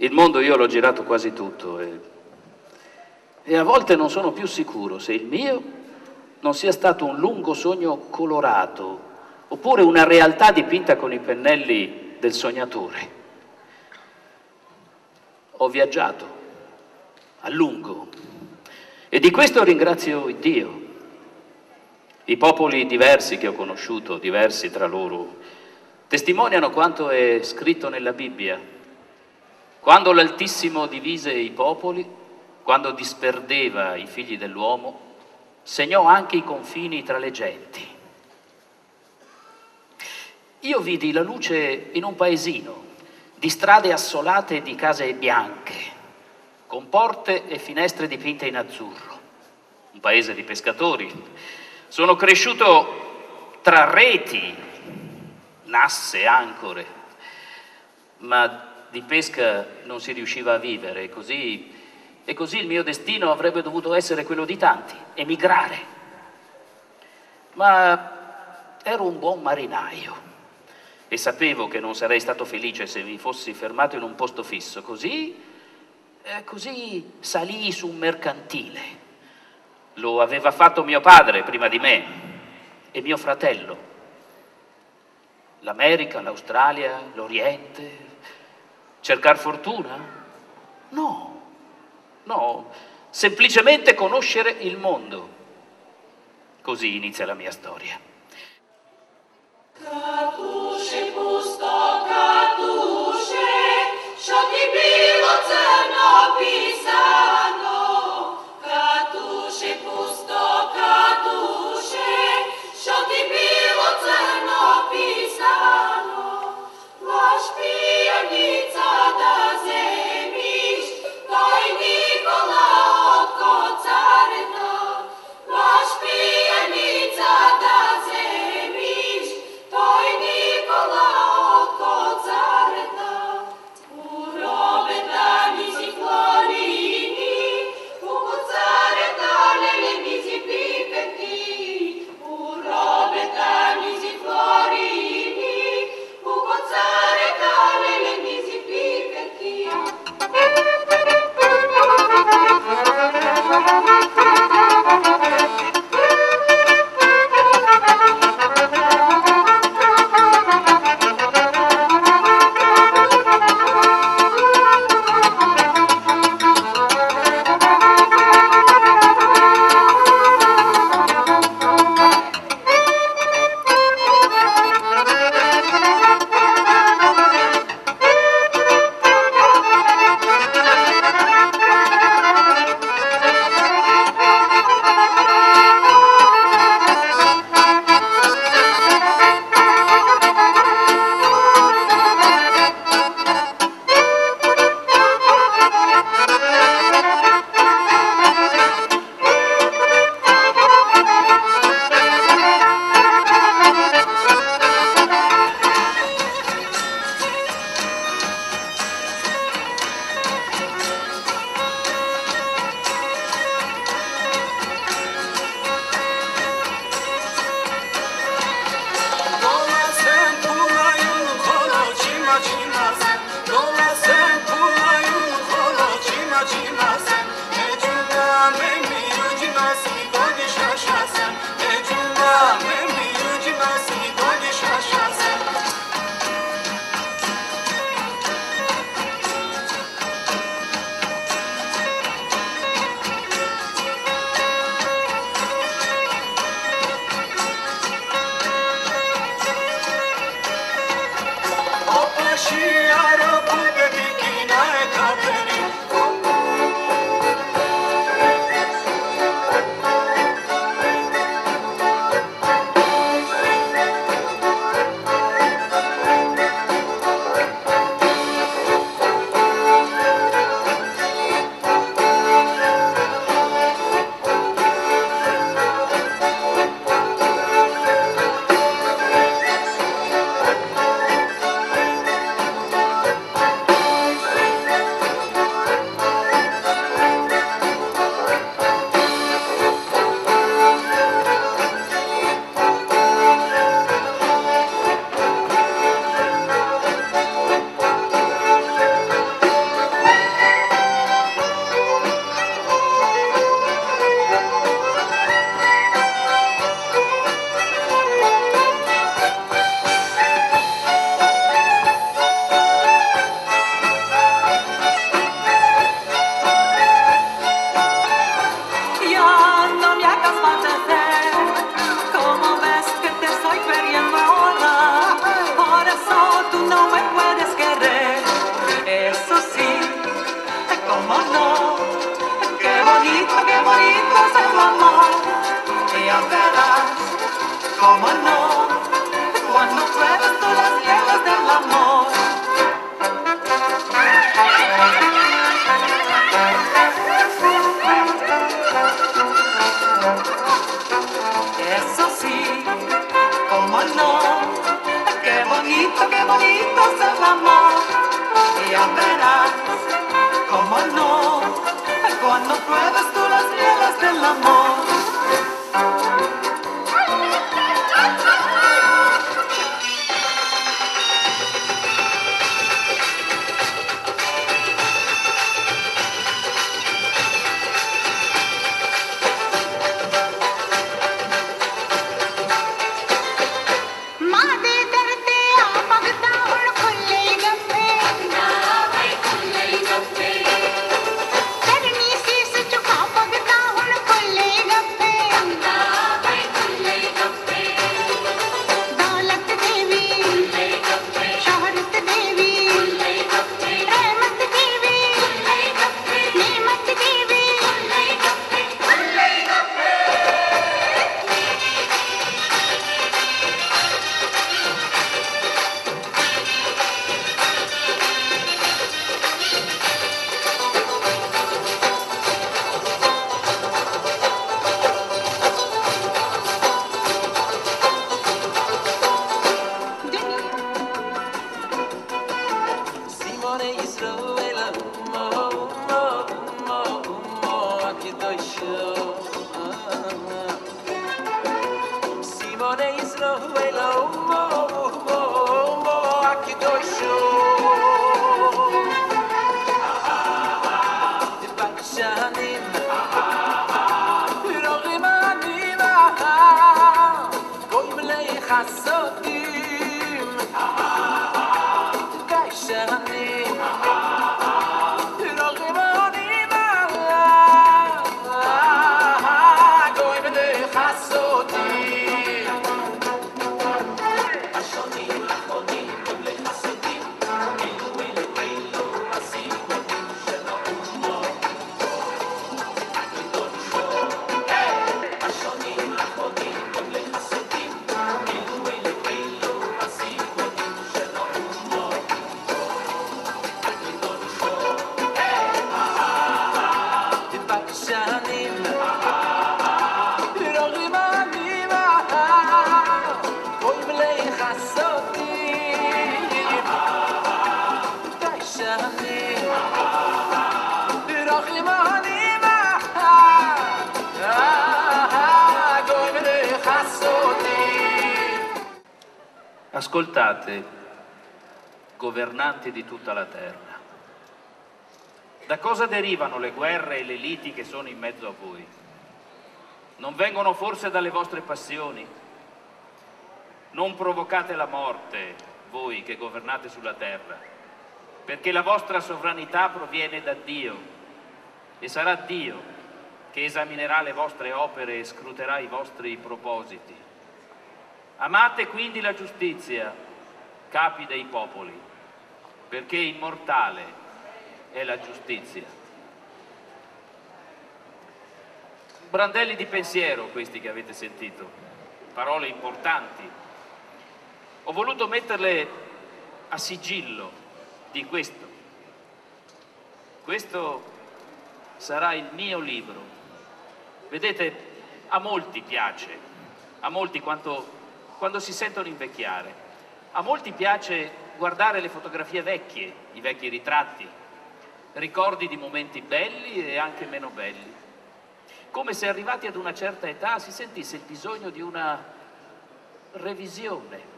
Il mondo io l'ho girato quasi tutto e a volte non sono più sicuro se il mio non sia stato un lungo sogno colorato oppure una realtà dipinta con i pennelli del sognatore. Ho viaggiato a lungo e di questo ringrazio Dio. I popoli diversi che ho conosciuto, diversi tra loro, testimoniano quanto è scritto nella Bibbia. Quando l'Altissimo divise i popoli, quando disperdeva i figli dell'uomo, segnò anche i confini tra le genti. Io vidi la luce in un paesino, di strade assolate e di case bianche, con porte e finestre dipinte in azzurro. Un paese di pescatori. Sono cresciuto tra reti, nasse, ancore, ma di pesca non si riusciva a vivere, e così il mio destino avrebbe dovuto essere quello di tanti, emigrare. Ma ero un buon marinaio e sapevo che non sarei stato felice se mi fossi fermato in un posto fisso. Così salii su un mercantile. Lo aveva fatto mio padre prima di me e mio fratello. L'America, l'Australia, l'Oriente. Cercar fortuna? No, semplicemente conoscere il mondo. Così inizia la mia storia. Katusze, pusto katusze, що ті біло це написано. Катуше, пусто катуше, що ті біло це написано. Ваш п'яниця да земіш, той Нікола отко царина. Ваш п'яниця да земіш, той Нікола отко царина. Уробета мізі флоріні, уко царета леле мізі піпеті. Уробета мізі флоріні, уко царета леле мізі піпеті. cómo no, cuando pruebas tú las mieles del amor. Eso sí, cómo no, qué bonito es el amor. Y ya verás, cómo no, cuando pruebes tú las mieles del amor. Ascoltate, governanti di tutta la terra, da cosa derivano le guerre e le liti che sono in mezzo a voi? Non vengono forse dalle vostre passioni? Non provocate la morte, voi che governate sulla terra, perché la vostra sovranità proviene da Dio e sarà Dio che esaminerà le vostre opere e scruterà i vostri propositi. Amate quindi la giustizia, capi dei popoli, perché immortale è la giustizia. Brandelli di pensiero questi che avete sentito, parole importanti. Ho voluto metterle a sigillo di questo. Questo sarà il mio libro. Vedete, a molti piace, a molti quando si sentono invecchiare. A molti piace guardare le fotografie vecchie, i vecchi ritratti, ricordi di momenti belli e anche meno belli. Come se arrivati ad una certa età si sentisse il bisogno di una revisione,